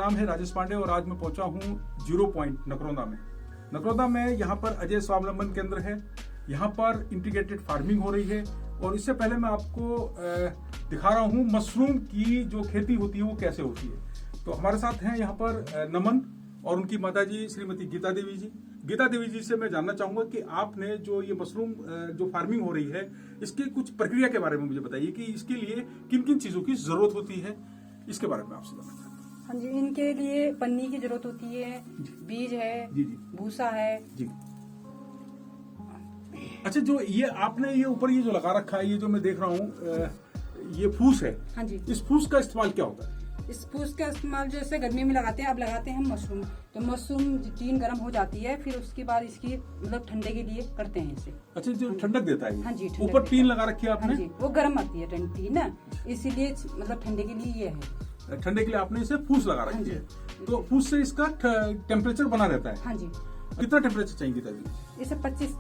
नाम है राजेश पांडे और आज मैं पहुंचा हूं 0 पॉइंट नकरौंदा में। नकरौंदा में यहाँ पर अजय स्वावलंबन केंद्र है। यहाँ पर इंटीग्रेटेड फार्मिंग हो रही है और इससे पहले मैं आपको दिखा रहा हूँ मशरूम की जो खेती होती है वो कैसे होती है। तो हमारे साथ हैं यहाँ पर नमन और उनकी माताजी श्रीमती गीता देवी जी। गीता देवी जी से मैं जानना चाहूंगा कि आपने जो ये मशरूम जो फार्मिंग हो रही है इसकी कुछ प्रक्रिया के बारे में मुझे बताइए कि इसके लिए किन किन चीजों की जरूरत होती है, इसके बारे में आपसे जानना चाहता हूँ। हाँ जी, इनके लिए पन्नी की जरूरत होती है, बीज है, जी जी भूसा है जी। अच्छा, जो ये आपने ये ऊपर ये जो लगा रखा है, ये जो मैं देख रहा हूँ ये फूस है। हाँ जी, इस फूस का इस्तेमाल क्या होता है? इस फूस का इस्तेमाल जैसे गर्मी में लगाते हैं, अब लगाते हैं हम मशरूम। तो मशरूम टीन गर्म हो जाती है, फिर उसके बाद इसकी मतलब ठंडे के लिए करते हैं इसे। अच्छा, जो ठंडक देता है। हाँ जी, ऊपर टीन लगा रखी है आपने। हाँ जी, वो गर्म आती है टीन ना, इसीलिए मतलब ठंडे के लिए ये है। ठंडे के लिए आपने इसे फूस लगा रखी है। तो फूस से इसका टेम्परेचर बना रहता है। हाँ जी। कितना टेम्परेचर चाहिए तभी? इसे 25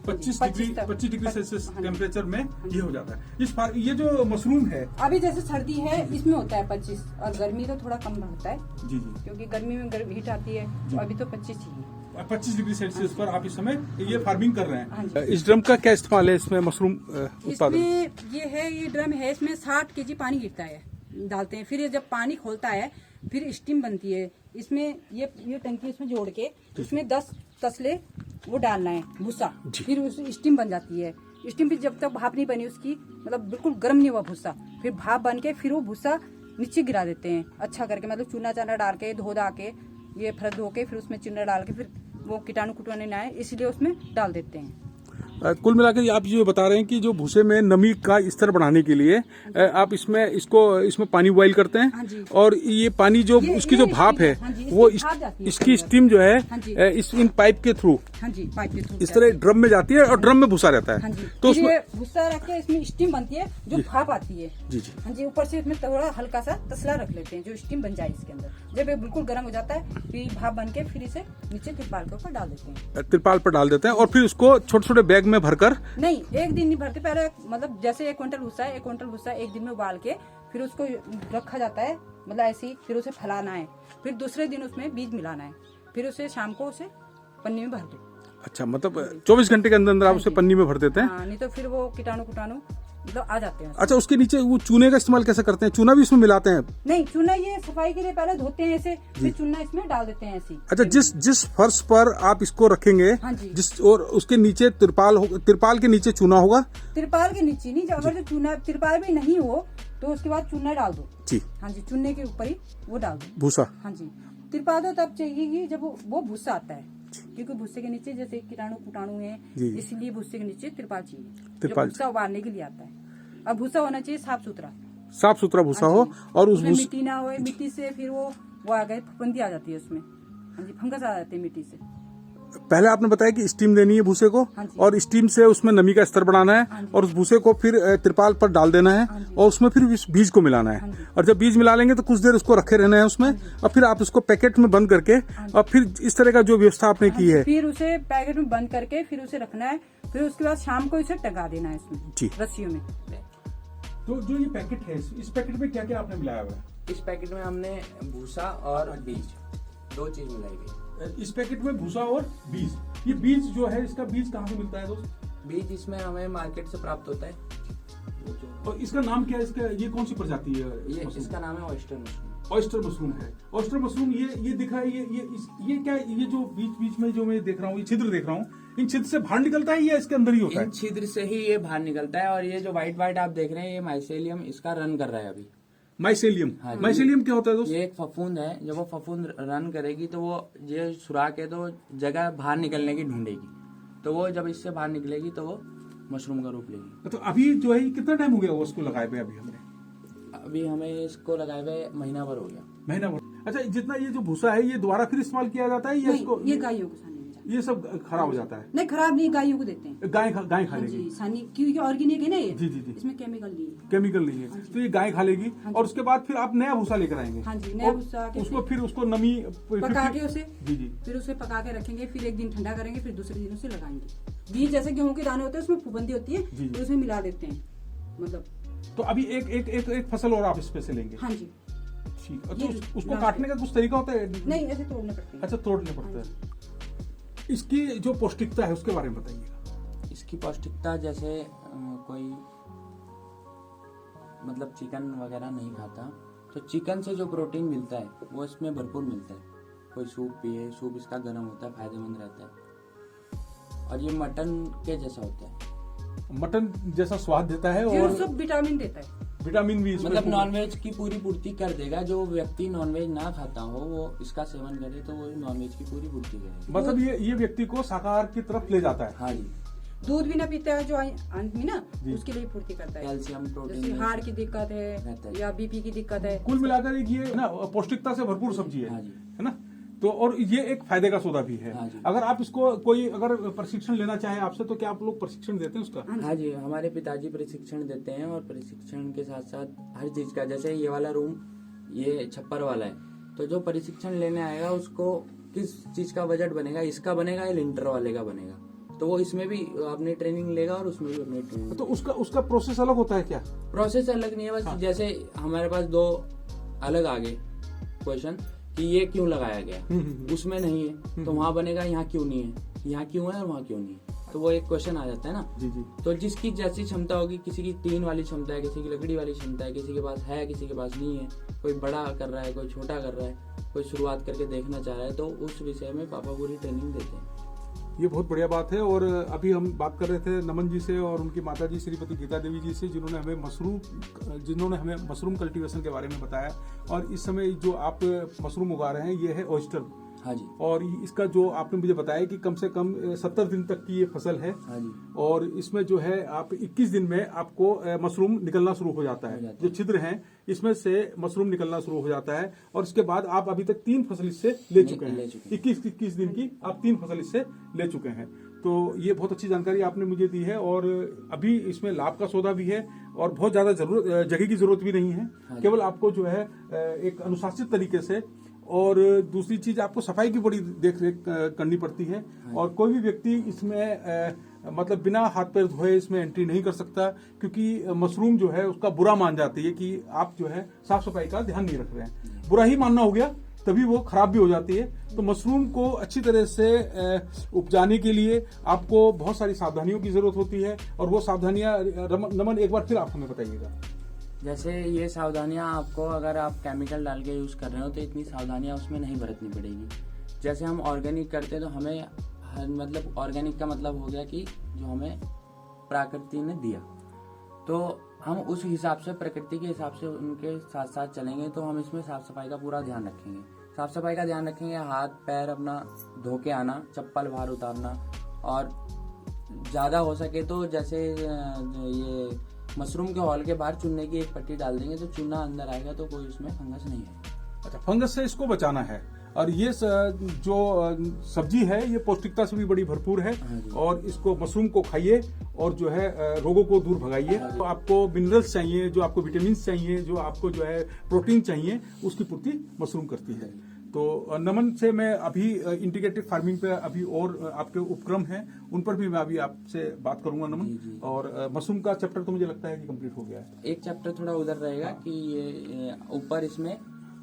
25 डिग्री सेल्सियस टेम्परेचर में ये हो जाता है। ये जो मशरूम है अभी जैसे सर्दी है इसमें होता है 25 और गर्मी तो थोड़ा कम होता है। जी जी, क्योंकि गर्मी में हीट आती है, तो अभी तो 25 चाहिए। 25 डिग्री सेल्सियस पर आप इस समय ये फार्मिंग कर रहे हाँ हैं। इस ड्रम का क्या इस्तेमाल है इसमें मशरूम उत्पादन? इसमें ये ड्रम है, इसमें 60 केजी पानी गिरता है, डालते हैं। फिर ये जब पानी खोलता है फिर स्टीम बनती है। इसमें ये टंकी इसमें जोड़ के उसमें 10 तसले वो डालना है भूसा, फिर उस स्टीम बन जाती है। स्टीम भी जब तक भाप नहीं बनी उसकी, मतलब बिल्कुल गर्म नहीं हुआ भूसा, फिर भाप बन के फिर वो भूसा नीचे गिरा देते हैं अच्छा करके, मतलब चूना चाना डाल के धो धा के ये फर्द धो के फिर उसमें चूना डाल के फिर वो कीटाणु कुटाणु ना आए इसलिए उसमें डाल देते हैं। कुल मिलाकर आप जो बता रहे हैं कि जो भूसे में नमी का स्तर बढ़ाने के लिए आप इसमें पानी बॉईल करते हैं और ये पानी जो उसकी जो भाप है वो इसकी स्टीम जो है इन पाइप के थ्रू इस तरह ड्रम में जाती है और ड्रम में भूसा रहता है। तो उसमें भूसा रख के इसमें स्टीम बनती है जो भाप आती है। जी जी, हाँ जी, ऊपर से इसमें थोड़ा हल्का सा तसला रख लेते हैं जो स्टीम बन जाए इसके अंदर। जब ये बिल्कुल गर्म हो जाता है फिर भाप बन के फिर इसे नीचे तिरपाल के ऊपर डाल देते हैं। तिरपाल पर डाल देते हैं और फिर उसको छोटे छोटे बैग में भरकर नहीं, एक दिन नहीं भरते। पहले मतलब जैसे 1 क्विंटल भूसा है, 1 क्विंटल भूसा एक दिन में उबाल के फिर उसको रखा जाता है, मतलब ऐसे ही। फिर उसे फैलाना है, फिर दूसरे दिन उसमें बीज मिलाना है, फिर उसे शाम को उसे पन्नी में भर दो। अच्छा, मतलब 24 घंटे के अंदर अंदर आप उसे पन्नी में भर देते हैं। हाँ, नहीं तो फिर वो कीटाणु मतलब आ जाते हैं। अच्छा, उसके नीचे वो चूने का इस्तेमाल कैसे करते हैं? चूना भी इसमें मिलाते हैं? नहीं, चूना ये सफाई के लिए पहले धोते हैं ऐसे, फिर चूना इसमें डाल देते हैं ऐसे। अच्छा, जिस फर्श पर आप इसको रखेंगे, हाँ जी, जिस और उसके नीचे तिरपाल के नीचे चूना होगा? तिरपाल के नीचे नहीं, अगर जो चूना तिरपाल भी नहीं हो तो उसके बाद चूना डाल दो जी। हाँ जी, चूने के ऊपर ही वो डाल दो भूसा। हाँ जी, तिरपाल तो तब चाहिए जब वो भूसा आता है, क्योंकि भूसे के नीचे जैसे कीटाणु कुटाणु है, इसलिए भूसे के नीचे तिरपाल चाहिए। भूसा उबालने के लिए आता है। अब भूसा होना चाहिए साफ सुथरा भूसा हो और उस मिट्टी ना हो। मिट्टी से फिर वो आ गए फफूंदी आ जाती है उसमें। हाँ जी, फंगस आ जाते हैं मिट्टी से। पहले आपने बताया कि स्टीम देनी है भूसे को और स्टीम से उसमें नमी का स्तर बढ़ाना है और उस भूसे को फिर तिरपाल पर डाल देना है और उसमें फिर बीज को मिलाना है और जब बीज मिला लेंगे तो कुछ देर उसको रखे रहना है उसमें और फिर आप उसको पैकेट में बंद करके और फिर इस तरह का जो व्यवस्था आपने की है फिर उसे पैकेट में बंद करके फिर उसे रखना है। फिर उसके बाद शाम को इसे टंगा देना है इसमें रस्सियों में। तो जो ये पैकेट है, इस पैकेट में क्या क्या आपने मिलाया हुआ है? इस पैकेट में हमने भूसा और बीज 2 चीज मिलाई गई। इस पैकेट में भूसा और बीज। ये बीज जो है, इसका बीज कहाँ से मिलता है दोस्त? बीज इसमें हमें मार्केट से प्राप्त होता है। और इसका नाम क्या है? इसका ये कौन सी प्रजाति है? इसका नाम है ऑयस्टर मशरूम। ऑयस्टर मशरूम है। ऑयस्टर मशरूम ये दिख रहा है, ये क्या, ये जो बीच में जो मैं देख रहा हूँ, ये छिद्र देख रहा हूँ, इन छिद्र से बाहर निकलता है या इसके अंदर ही होता है? इन छिद्र से ही ये बाहर निकलता है और ये जो व्हाइट आप देख रहे हैं ये माइसेलियम इसका रन कर रहा है अभी। माइसेलियम? हाँ, माइसेलियम क्या होता है दोस्त? ये एक फफूंद है। जब वो फफूंद रन करेगी तो वो ये सुराख है तो जगह बाहर निकलने की ढूंढेगी, तो वो जब इससे बाहर निकलेगी तो वो मशरूम का रूप लेगी। तो अभी जो है कितना टाइम हो गया उसको लगाए हुए? अभी हमें इसको लगाए हुए महीना भर हो गया। महीना भर? अच्छा, जितना ये जो भूसा है ये दोबारा फिर इस्तेमाल किया जाता है या इसको? ये गायों को ये सब खराब हो जाता है? नहीं, खराब नहीं, गायों को देते हैं। गाय खा लेगी? क्योंकि ऑर्गेनिक है ना ये। जी जी जी, इसमें केमिकल नहीं है। तो ये गाय खा लेगी और उसके बाद फिर आप नया भूसा लेकर आएंगे? हाँ जी, नया भूसा उसको फिर उसको नमी पका के उसे जी फिर उसे पका के रखेंगे, फिर एक दिन ठंडा करेंगे, फिर दूसरे दिन उसे लगाएंगे। बीज जैसे गेहूं के दाने होते हैं उसमें फफूंदी होती है, फिर उसमें मिला देते हैं मतलब। तो अभी एक फसल और आप इसमें से लेंगे? हाँ जी, ठीक। अच्छा, ये उसको लास्ट काटने का कुछ तरीका होता है? नहीं, ऐसे तोड़ने पड़ते हैं। अच्छा, तोड़ने पड़ता है। इसकी जो पौष्टिकता है उसके बारे में बताइएगा। इसकी पौष्टिकता जैसे कोई मतलब चिकन वगैरह नहीं खाता तो चिकन से जो प्रोटीन मिलता है वो इसमें भरपूर मिलता है। कोई सूप पिए, सूप इसका गर्म होता है, फायदेमंद रहता है। और ये मटन के जैसा होता है, मटन जैसा स्वाद देता है ये और सब विटामिन देता है। विटामिन भी इसमें मतलब नॉनवेज की पूरी पूर्ति कर देगा। जो व्यक्ति नॉनवेज ना खाता हो वो इसका सेवन करे तो वो नॉनवेज की पूरी पूर्ति करेगा। मतलब ये व्यक्ति को शाकाहार की तरफ ले जाता है। हाँ जी। दूध भी ना पीता है जो अंत में ना, जी। उसके लिए पूर्ति करता है। कैल्शियम, जैसे प्रोटीन, हार्ट की दिक्कत रहता है है। या बीपी की दिक्कत है। कुल मिलाकर एक ये ना पौष्टिकता से भरपूर सब्जी है, हाँ जी। है ना? तो और ये एक फायदे का सौदा भी है। हाँ जी। अगर आप इसको कोई अगर प्रशिक्षण लेना चाहे आपसे तो क्या आप लोग प्रशिक्षण देते हैं उसका? हाँ जी, हमारे पिताजी प्रशिक्षण देते हैं और प्रशिक्षण के साथ साथ हर चीज का, जैसे ये वाला रूम ये छप्पर वाला है, तो जो प्रशिक्षण लेने आएगा उसको किस चीज का बजट बनेगा, इसका बनेगा या लिंटर वाले का बनेगा, तो वो इसमें भी अपनी ट्रेनिंग लेगा और उसमें भी अपनी ट्रेनिंग। तो उसका प्रोसेस अलग होता है क्या? प्रोसेस अलग नहीं है, बस जैसे हमारे पास दो अलग आ गए क्वेश्चन कि ये क्यों लगाया गया, उसमें नहीं है तो वहाँ बनेगा यहाँ क्यों नहीं है, यहाँ क्यों है और वहाँ क्यों नहीं है, तो वो एक क्वेश्चन आ जाता है ना। जी जी। तो जिसकी जैसी क्षमता होगी, किसी की टीन वाली क्षमता है, किसी की लकड़ी वाली क्षमता है, किसी के पास है, किसी के पास नहीं है, कोई बड़ा कर रहा है, कोई छोटा कर रहा है, कोई शुरुआत करके देखना चाह रहा है, तो उस विषय में पापा पूरी ट्रेनिंग देते हैं। ये बहुत बढ़िया बात है। और अभी हम बात कर रहे थे नमन जी से और उनकी माता जी श्रीमती गीता देवी जी से, जिन्होंने हमें मशरूम कल्टीवेशन के बारे में बताया। और इस समय जो आप मशरूम उगा रहे हैं ये है ऑयस्टर। हाँ जी। और इसका जो आपने मुझे बताया कि कम से कम 70 दिन तक की ये फसल है। हाँ जी। और इसमें जो है आप 21 दिन में आपको मशरूम निकलना शुरू हो जाता है। जो छिद्र हैं इसमें से मशरूम निकलना शुरू हो जाता है। और इसके बाद आप अभी तक 3 फसल इससे ले चुके हैं। 21 दिन की आप 3 फसल इससे ले चुके हैं। तो ये बहुत अच्छी जानकारी आपने मुझे दी है। और अभी इसमें लाभ का सौदा भी है और बहुत ज्यादा जगह की जरूरत भी नहीं है। केवल आपको जो है एक अनुशासित तरीके से, और दूसरी चीज आपको सफाई की बड़ी देख रेख करनी पड़ती है। और कोई भी व्यक्ति इसमें मतलब बिना हाथ पैर धोए इसमें एंट्री नहीं कर सकता, क्योंकि मशरूम जो है उसका बुरा मान जाती है कि आप जो है साफ सफाई का ध्यान नहीं रख रहे हैं। बुरा ही मानना हो गया, तभी वो खराब भी हो जाती है। तो मशरूम को अच्छी तरह से उपजाने के लिए आपको बहुत सारी सावधानियों की जरूरत होती है। और वो सावधानियां नमन एक बार फिर आप हमें बताइएगा। जैसे ये सावधानियां आपको, अगर आप केमिकल डाल के यूज़ कर रहे हो तो इतनी सावधानियां उसमें नहीं बरतनी पड़ेगी। जैसे हम ऑर्गेनिक करते हैं तो हमें मतलब ऑर्गेनिक का मतलब हो गया कि जो हमें प्रकृति ने दिया, तो हम उस हिसाब से, प्रकृति के हिसाब से उनके साथ साथ चलेंगे। तो हम इसमें साफ सफाई का पूरा ध्यान रखेंगे। साफ सफाई का ध्यान रखेंगे, हाथ पैर अपना धो के आना, चप्पल बाहर उतारना, और ज़्यादा हो सके तो जैसे ये मशरूम के हॉल के बाहर चूने की एक पट्टी डाल देंगे तो चूना अंदर आएगा तो कोई उसमें फंगस नहीं आएगा। अच्छा, फंगस से इसको बचाना है। और ये जो सब्जी है ये पौष्टिकता से भी बड़ी भरपूर है। और इसको मशरूम को खाइए और जो है रोगों को दूर भगाइए। तो आपको मिनरल्स चाहिए, जो आपको विटामिन चाहिए, जो आपको जो है प्रोटीन चाहिए, उसकी पूर्ति मशरूम करती है। तो नमन से मैं अभी इंटीग्रेटेड फार्मिंग पे अभी और आपके उपक्रम हैं उन पर भी मैं अभी आपसे बात करूंगा नमन। और मशरूम का चैप्टर तो मुझे लगता है कि कंप्लीट हो गया है। एक चैप्टर थोड़ा उधर रहेगा कि ये ऊपर इसमें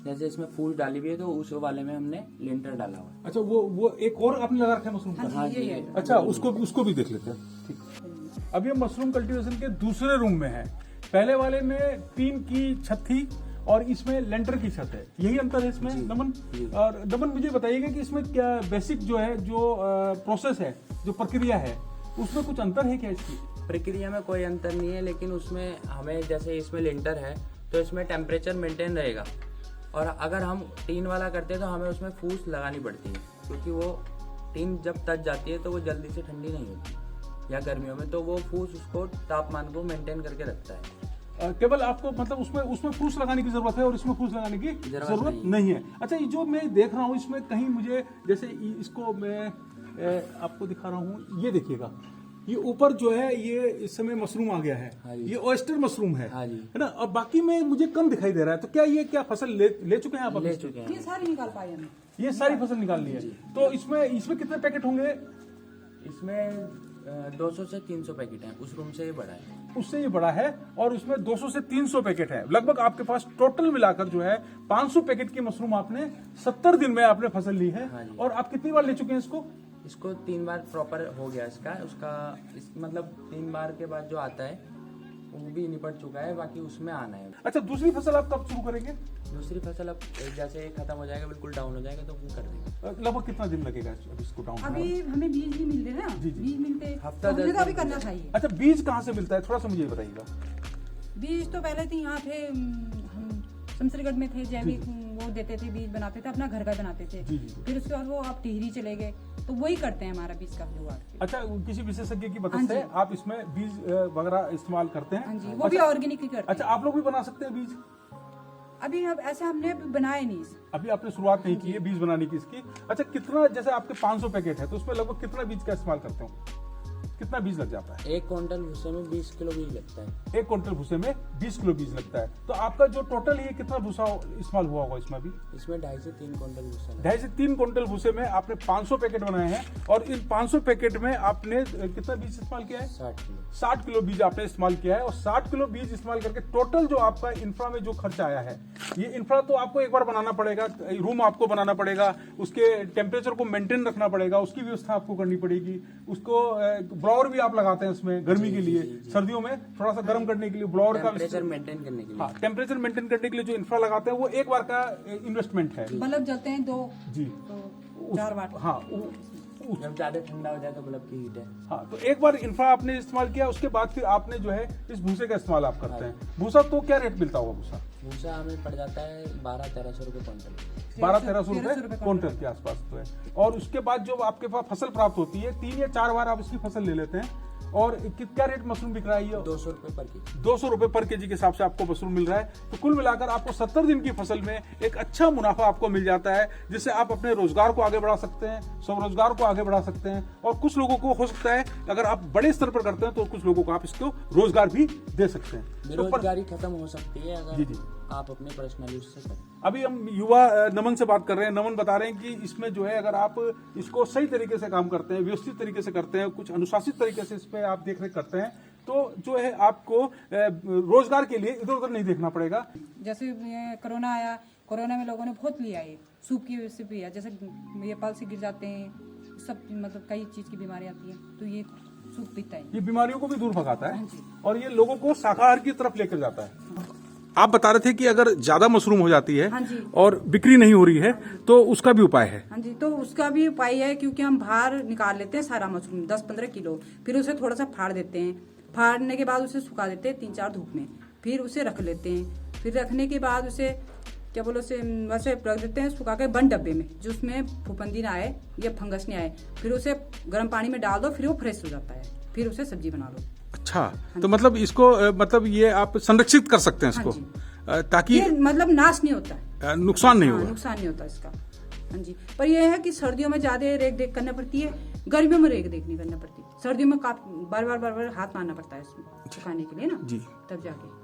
जैसे इसमें फूल डाली हुई है तो उस वाले में हमने लिंटर डाला हुआ है। अच्छा, वो एक और आपने लगा रखा है मशरूम का? हाँ जी, ये अच्छा, उसको भी देख लेते हैं। ठीक। अभी हम मशरूम कल्टीवेशन के दूसरे रूम में हैं। पहले वाले में टीन की छत थी और इसमें लेंटर की छत है। यही अंतर है इसमें नमन? और नमन मुझे बताइएगा कि इसमें क्या बेसिक जो है, जो प्रोसेस है, जो प्रक्रिया है, उसमें कुछ अंतर है क्या? इसकी प्रक्रिया में कोई अंतर नहीं है, लेकिन उसमें हमें, जैसे इसमें लिंटर है तो इसमें टेम्परेचर मेंटेन रहेगा। और अगर हम टीन वाला करते हैं तो हमें उसमें फूस लगानी पड़ती है, क्योंकि वो टीन जब तज जाती है तो वो जल्दी से ठंडी नहीं होती, या गर्मियों में तो वो फूस उसको तापमान को मेंटेन करके रखता है। केवल आपको मतलब उसमें फूस लगाने की जरूरत है और इसमें फूस लगाने की जरूरत नहीं है। अच्छा, ये जो मैं देख रहा हूँ इसमें कहीं मुझे, जैसे इसको मैं आपको दिखा रहा हूँ, ये देखिएगा, ये ऊपर जो है ये इस समय मशरूम आ गया है। ये ऑयस्टर मशरूम है, है ना? और बाकी में मुझे कम दिखाई दे रहा है। तो क्या ये फसल ले चुके हैं आप? ले चुके हैं, ये सारी निकाल पाए हमने। ये सारी फसल निकाल ली है। तो इसमें कितने पैकेट होंगे? इसमें 200 से 300 पैकेट हैं, उस रूम से ये बड़ा है। उससे ये बड़ा है और उसमें 200 से 300 पैकेट है। लगभग आपके पास टोटल मिलाकर जो है 500 पैकेट की मशरूम आपने 70 दिन में आपने फसल ली है। हाँ जी। और आप कितनी बार ले चुके हैं इसको? इसको 3 बार प्रॉपर हो गया मतलब 3 बार के बाद जो आता है वो भी निपट चुका है, बाकी उसमें आना है। अच्छा, दूसरी फसल आप कब शुरू करेंगे? दूसरी फसल अब जैसे खत्म हो जाएगा, बिल्कुल डाउन हो जाएगा तो फिर कर देंगे। लगभग कितना दिन लगेगा इसको डाउन? अभी हमें बीज नहीं मिल रहे ना, जी, जी। बीज मिलते हफ्ता तो 10 मुझे तो अभी दिन करना चाहिए। अच्छा, बीज कहाँ से मिलता है, थोड़ा सा मुझे बताइएगा। बीज तो पहले थे यहाँ थे, हम शमशेरगढ़ में थे, जैविक वो देते थे, बीज बनाते थे, अपना घर का बनाते थे। जी, जी। फिर उसके बाद वो आप टिहरी चले गए, तो वही करते हैं हमारा बीज का जुगाड़। अच्छा, किसी विशेषज्ञ की मदद हाँ से जी। आप इसमें बीज वगैरह इस्तेमाल करते हैं? हाँ जी, वो भी अच्छा, ऑर्गेनिक ही करते अच्छा, हैं। आप लोग भी बना सकते हैं बीज? अभी अब ऐसा हमने बनाया नहीं। अभी आपने शुरुआत नहीं की है बीज बनाने की इसकी। अच्छा, कितना, जैसे आपके 500 पैकेट है तो उसमें लगभग कितना बीज का इस्तेमाल करते हो? कितना बीज लग जाता है? 1 क्विंटल भूसे में 20 किलो बीज लगता है। 1 क्विंटल भूसे में 20 किलो बीज लगता है। तो आपका जो टोटल ये कितना भूसा इस्तेमाल हुआ होगा इसमें? अभी इसमें 2.5 से 3 क्विंटल भूसा लगा। 2.5 से 3 क्विंटल भूसे में आपने 500 पैकेट बनाए हैं और इन 500 पैकेट में आपने कितना बीज इस्तेमाल किया है? 60 किलो। 60 किलो बीज आपने इस्तेमाल किया है। और 60 किलो बीज इस्तेमाल करके टोटल जो आपका इंफ्रा में जो खर्चा आया है, ये इंफ्रा तो आपको एक बार बनाना पड़ेगा, रूम आपको बनाना पड़ेगा, उसके टेम्परेचर को मेंटेन रखना पड़ेगा, उसकी व्यवस्था आपको करनी पड़ेगी, उसको ब्लोअर भी आप लगाते हैं उसमें गर्मी के लिए, सर्दियों में थोड़ा सा गर्म करने के लिए ब्लोअर का टेम्परेचर मेंटेन करने के लिए। हाँ, टेम्परेचर मेंटेन करने के लिए जो इंफ्रा लगाते हैं वो एक बार का इन्वेस्टमेंट है। बल्ब जलते हैं 2 जी, 4 वाट। हाँ, जब ज्यादा ठंडा हो जाए तो बल्ब की हीट है। हाँ, तो एक बार इंफ्रा आपने इस्तेमाल किया, उसके बाद फिर आपने जो है इस भूसे का इस्तेमाल आप करते हैं। भूसा तो क्या रेट मिलता होगा भूसा? भूसा हमें पड़ जाता है 12-1300 रुपये क्विंटल। 1200-1300 1300 रुपए रुपए क्विंटल के आसपास तो है। और उसके बाद जो आपके पास फसल प्राप्त होती है, 3 या 4 बार आप इसकी फसल ले लेते हैं। और क्या रेट मशरूम बिक रहा है ये? 200 रुपये पर केजी। 200 रुपए पर केजी के हिसाब से आपको मशरूम मिल रहा है। तो कुल मिलाकर आपको 70 दिन की फसल में एक अच्छा मुनाफा आपको मिल जाता है, जिससे आप अपने रोजगार को आगे बढ़ा सकते हैं, स्वरोजगार को आगे बढ़ा सकते हैं। और कुछ लोगों को हो सकता है अगर आप बड़े स्तर पर करते हैं तो कुछ लोगों को आप इसको रोजगार भी दे सकते हैं। बेरोजगारी खत्म हो सकती है अगर जी, जी। आप अपने पर्सनल यूज से करें। अभी हम युवा नमन से बात कर रहे हैं। नमन बता रहे हैं कि इसमें जो है अगर आप इसको सही तरीके से काम करते हैं, व्यवस्थित तरीके से करते हैं, कुछ अनुशासित तरीके से इस पे आप देख रेख करते हैं, तो जो है आपको रोजगार के लिए इधर उधर नहीं देखना पड़ेगा। जैसे ये कोरोना आया, कोरोना में लोगों ने बहुत लिया, ये सूप की वजह से भी है, जैसे ये पल से गिर जाते हैं, सब मतलब कई चीज की बीमारी आती है, तो ये सूप पीता है। ये बीमारियों को भी दूर भगाता है हाँ जी। और ये लोगों को शाकाहार की तरफ लेकर जाता है। आप बता रहे थे कि अगर ज्यादा मशरूम हो जाती है हाँ जी। और बिक्री नहीं हो रही है तो उसका भी उपाय है? हाँ जी, तो उसका भी उपाय है, क्योंकि हम बाहर निकाल लेते हैं सारा मशरूम 10-15 किलो, फिर उसे थोड़ा सा फाड़ देते हैं, फाड़ने के बाद उसे सुखा देते हैं 3-4 धूप में, फिर उसे रख लेते हैं, फिर रखने के बाद उसे क्या बोलो उसे वैसे रख देते हैं सुखा के बंद डब्बे में, जो उसमें फफूंदी ना आए या फंगस नहीं आए, फिर उसे गर्म पानी में डाल दो, फिर वो फ्रेश हो जाता है, फिर उसे सब्जी बना लो। अच्छा, तो मतलब इसको मतलब ये आप संरक्षित कर सकते हैं इसको, ताकि ये मतलब नाश नहीं होता है, नुकसान नहीं हाँ, होगा। नुकसान नहीं होता इसका। हाँ जी, पर यह है कि सर्दियों में ज्यादा रेख देख करना पड़ती है, गर्मियों में रेख देख नहीं करना पड़ती। सर्दियों में बार बार हाथ मारना पड़ता है इसमें सुखाने के लिए ना, जी। तब जाके